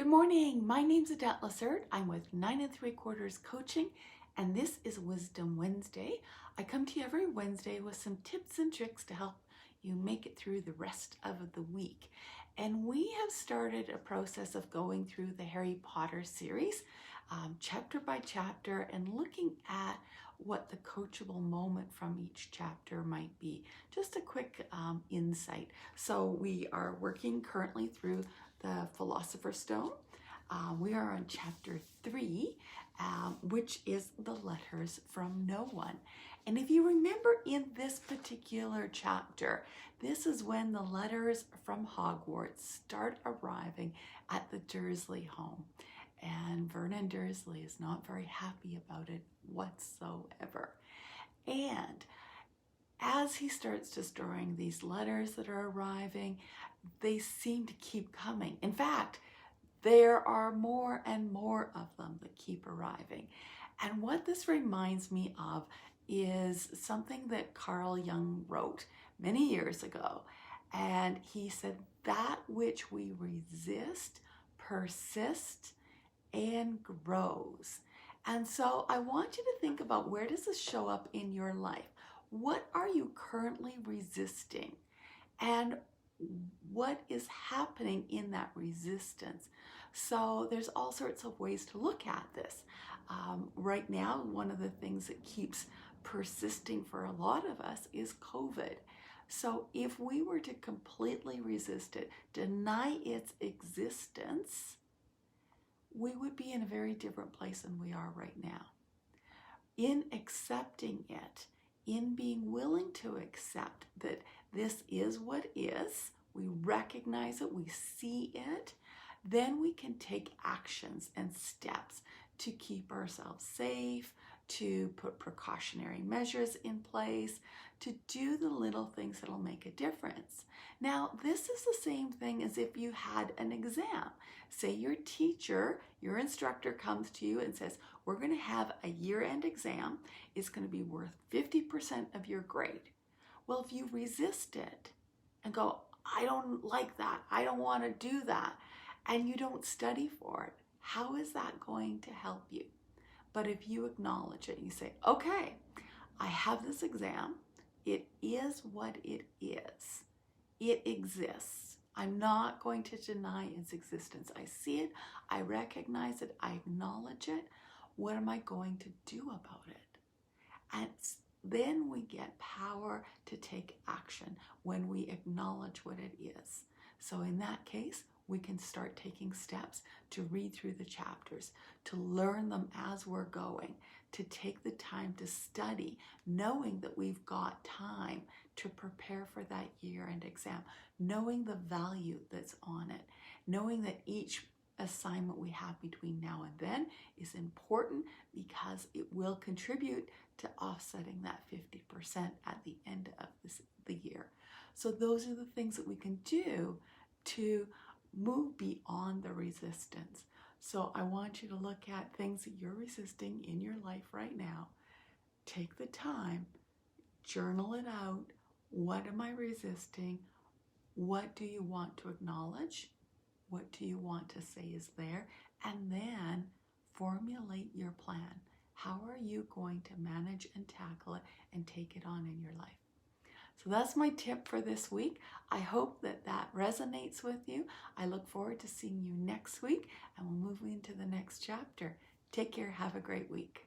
Good morning. My name's Adette Lessert. I'm with 9 3/4 Coaching, and this is Wisdom Wednesday. I come to you every Wednesday with some tips and tricks to help you make it through the rest of the week. And we have started a process of going through the Harry Potter series, chapter by chapter, and looking at what the coachable moment from each chapter might be. Just a quick insight. So we are working currently through the Philosopher Stone. We are on chapter 3, which is the letters from no one. And if you remember in this particular chapter, this is when the letters from Hogwarts start arriving at the Dursley home. And Vernon Dursley is not very happy about it whatsoever. And as he starts destroying these letters that are arriving, they seem to keep coming. In fact, there are more and more of them that keep arriving. And what this reminds me of is something that Carl Jung wrote many years ago. And he said, that which we resist persists and grows. And so I want you to think about, where does this show up in your life? What are you currently resisting? And what is happening in that resistance? So there's all sorts of ways to look at this. Right now, one of the things that keeps persisting for a lot of us is COVID. So if we were to completely resist it, deny its existence, we would be in a very different place than we are right now. In accepting it, in being willing to accept that this is what is, we recognize it, we see it, then we can take actions and steps to keep ourselves safe, to put precautionary measures in place, to do the little things that'll make a difference. Now, this is the same thing as if you had an exam. Say your teacher, your instructor comes to you and says, we're going to have a year-end exam. It's going to be worth 50% of your grade. Well, if you resist it and go, I don't like that, I don't want to do that, and you don't study for it, how is that going to help you? But if you acknowledge it, you say, okay, I have this exam. It is what it is. It exists. I'm not going to deny its existence. I see it. I recognize it. I acknowledge it. What am I going to do about it? And then we get power to take action when we acknowledge what it is. So in that case, we can start taking steps to read through the chapters, to learn them as we're going, to take the time to study, knowing that we've got time to prepare for that year-end exam, knowing the value that's on it, knowing that each assignment we have between now and then is important because it will contribute to offsetting that 50% at the end of the year. So those are the things that we can do to move beyond the resistance. So I want you to look at things that you're resisting in your life right now. Take the time, journal it out. What am I resisting? What do you want to acknowledge? What do you want to say is there? And then formulate your plan. How are you going to manage and tackle it and take it on in your life? So that's my tip for this week. I hope that that resonates with you. I look forward to seeing you next week, and we'll move into the next chapter. Take care. Have a great week.